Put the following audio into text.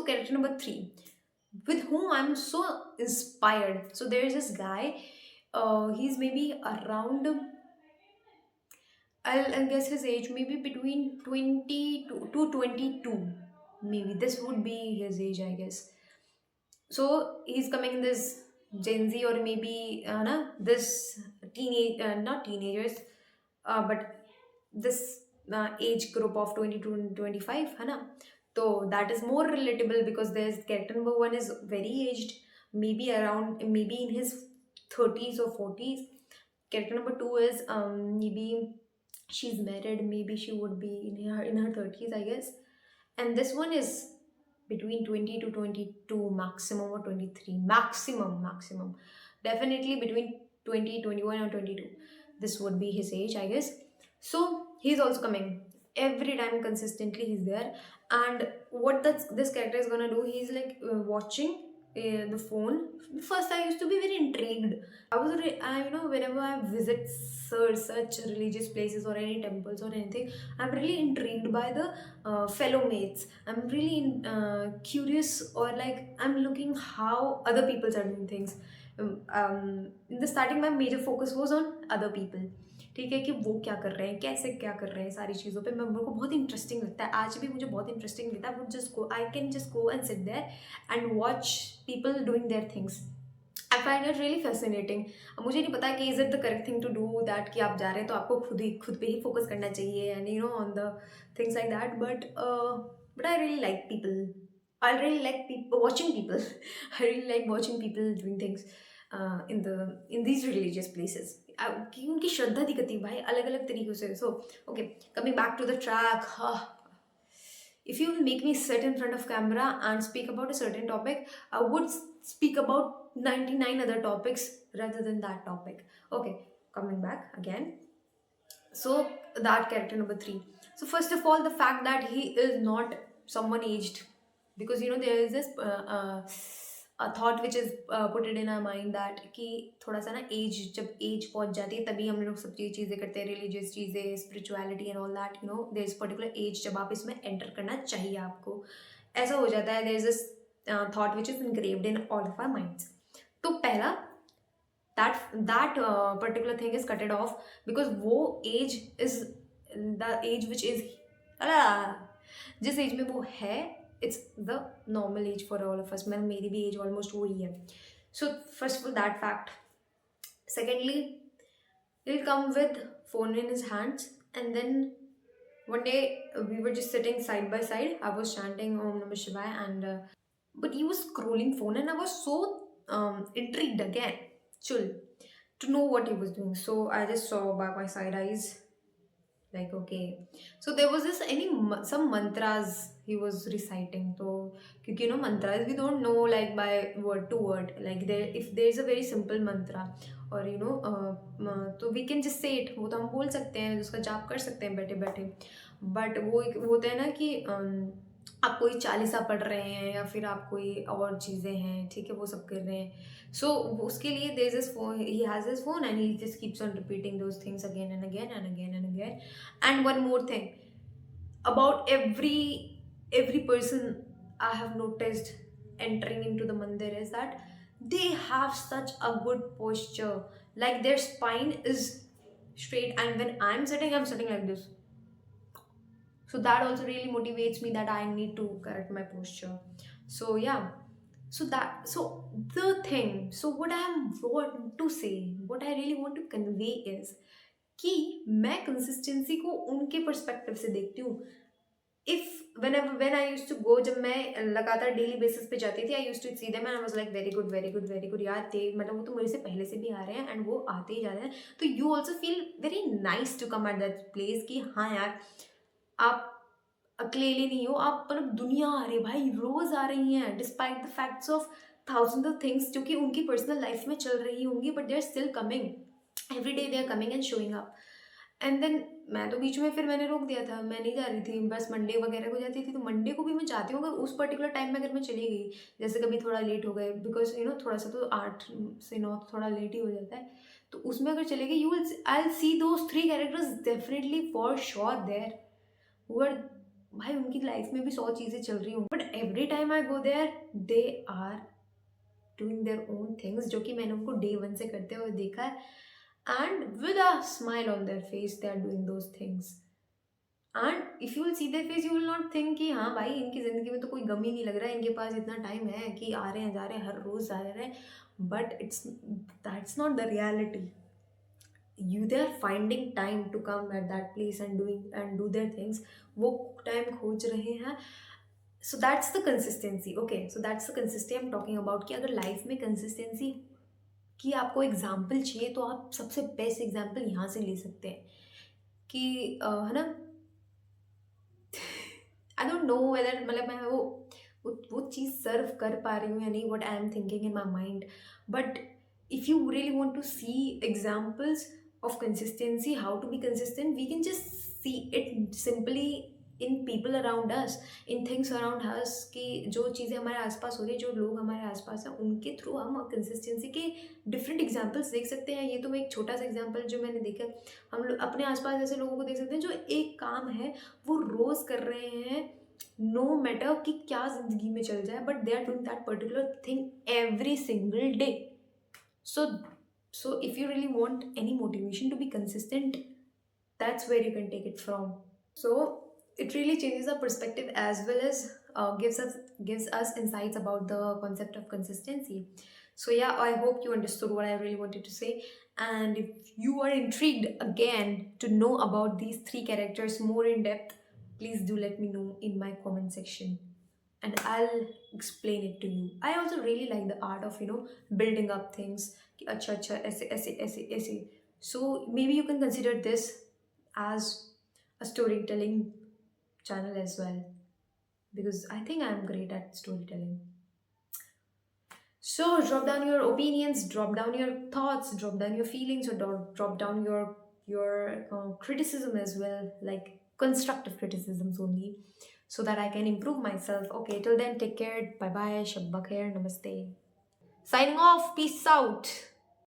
So character number 3, with whom I'm so inspired. So there is this guy, he's maybe around, I'll guess his age maybe between 20 to 22. Maybe this would be his age, I guess. So he's coming in this Gen Z, or maybe this teenage, not teenagers, but this age group of 22 and 25, है ना? So that is more relatable because there's character number one is very aged, maybe around, maybe in his 30s or 40s. Character number two is maybe she's married, maybe she would be in her 30s, I guess. And this one is between 20 to 22 maximum, or 23 maximum. Definitely between 20, 21, or 22. This would be his age, I guess. So he's also coming every time consistently. He's there, and what this character is gonna do? He's like watching the phone. First, I used to be very intrigued. Whenever I visit such religious places or any temples or anything, I'm really intrigued by the fellow mates. I'm really curious, or like I'm looking how other people are doing things. In the starting, my major focus was on other people. ठीक है, कि वो क्या कर रहे हैं, कैसे क्या कर रहे हैं, सारी चीज़ों पे मैं मेरे को बहुत इंटरेस्टिंग लगता है, आज भी मुझे बहुत इंटरेस्टिंग लगता है. वो just go, I can just go and sit there and watch people doing their things. I find it really fascinating. मुझे नहीं पता कि is it the correct thing to do that, कि आप जा रहे हैं तो आपको खुद पे ही फोकस करना चाहिए, and on the things like that. But I really like people. I really like people watching people. I really like watching people doing things in these religious places. कि उनकी श्रद्धा दिखती है भाई अलग अलग तरीकों से. So okay, coming back to the track. If you will make me sit in front of camera and speak about a certain topic, I would speak about 99 other topics rather than that topic. Okay, coming back again. So that character number 3. So first of all, the fact that he is not someone aged, because there is this a thought which is put it in our mind that कि थोड़ा सा ना as, जब as पहुंच जाती है तभी हम लोग सब चीज़ें करते हैं, रिलीजियस चीज़ें, spirituality and all that. There is particular age जब आप इसमें एंटर करना चाहिए आपको, ऐसा हो जाता है. There is this thought which is engraved in all of our minds. तो पहला, that particular thing is cutted off, because वो age is the age which is जिस एज में वो है, it's the normal age for all of us. मेरी भी age almost वही है. So first of all, that fact. Secondly, he'll come with phone in his hands, and then one day we were just sitting side by side. I was chanting Om Namah Shivaya, and but he was scrolling phone, and I was so intrigued again, chill, to know what he was doing. So I just saw by my side eyes, like, okay. So there was this some mantras he was reciting. So क्योंकि mantras we don't know like by word to word, like there, if there is a very simple mantra, or तो we can just say it, वो तो हम बोल सकते हैं, उसका जाप कर सकते हैं बैठे बैठे. बट वो एक होता है ना कि आप कोई चालीसा पढ़ रहे हैं, या फिर आप कोई और चीज़ें हैं, ठीक है, वो सब कर रहे हैं. So उसके लिए there is this phone, he has his phone, and he just keeps on repeating those things again and again and again and again. And one more thing about every person I have noticed entering into the mandir is that they have such a good posture, like their spine is straight, and when I'm sitting like this. So that also really motivates me that I need to correct my posture. So yeah, so the thing, so what I want to say, what I really want to convey is कि मैं consistency को उनके perspective से देखती हूँ. If when I used to go, जब मैं लगातार डेली बेसिस पे जाती थी, I used to see them and I was like very good very good very good यार, थे मतलब वो तो मेरे से पहले से भी आ रहे हैं एंड वो आते ही जा रहे हैं. तो you also feel very nice to come at that place कि हाँ यार, आप अकेले नहीं हो, आप मतलब दुनिया आ रही है भाई, रोज आ रही हैं, despite the facts of thousand of things जो कि उनकी पर्सनल लाइफ में चल रही होंगी, but they are still coming every day, they are coming and showing up. And then मैं तो बीच में फिर मैंने रोक दिया था, मैं नहीं जा रही थी, बस मंडे वगैरह को जाती थी. तो मंडे को भी मैं चाहती हूँ अगर उस पर्टिकुलर टाइम में अगर मैं चली गई, जैसे कभी थोड़ा लेट हो गए, बिकॉज थोड़ा सा तो 8 से 9 थोड़ा लेट ही हो जाता है, तो उसमें अगर चले गए, you will I will see those 3 characters definitely for sure there, who are भाई उनकी लाइफ में भी 100 चीज़ें चल रही हूँ, but every time I go there they are doing their own things, जो कि मैंने उनको डे वन से करते हुए देखा है, and with a smile on their face they are doing those things. And if you will see their face, you will not think कि हाँ भाई इनकी ज़िंदगी में तो कोई गम ही नहीं लग रहा है, इनके पास इतना टाइम है कि आ रहे हैं जा रहे हैं हर रोज़ आ रहे हैं, but it's that's not the reality. You they are finding time to come at that place and doing and do their things, वो टाइम खोज रहे हैं। So that's the consistency. Okay, so that's the consistency I am talking about, कि अगर life में consistency की आपको example चाहिए तो आप सबसे बेस्ट एग्जाम्पल यहाँ से ले सकते हैं कि है ना, आई डोंट नो वेदर मतलब मैं वो चीज़ सर्व कर पा रही हूँ या नहीं, what I am thinking in my mind, but if you really want to see examples of consistency, how to be consistent, we can just see it simply in people around us, in things around us, कि जो चीज़ें हमारे आसपास हो रही है, जो लोग हमारे आसपास हैं, उनके थ्रू हम कंसिस्टेंसी के डिफरेंट एग्जाम्पल्स देख सकते हैं। ये तो मैं एक छोटा सा एग्जाम्पल जो मैंने देखा, हम लोग अपने आसपास ऐसे लोगों को देख सकते हैं जो एक काम है वो रोज़ कर रहे हैं, नो मैटर कि क्या ज़िंदगी में चल जाए, but they are doing that particular thing every single day. So if you really want any motivation to be consistent, that's where you can take it from. So it really changes our perspective as well as gives us insights about the concept of consistency. So yeah, I hope you understood what I really wanted to say, and if you are intrigued again to know about these three characters more in depth, please do let me know in my comment section and I'll explain it to you. I also really like the art of building up things. कि अच्छा अच्छा ऐसे ऐसे ऐसे ऐसे. So maybe you can consider this as a storytelling channel as well, because I think I'm great at storytelling. So drop down your opinions, drop down your thoughts, drop down your feelings, or drop down your criticism as well, like constructive criticisms only, so that I can improve myself. Okay, till then, take care. Bye bye. Shabba khair. Namaste. Signing off. Peace out.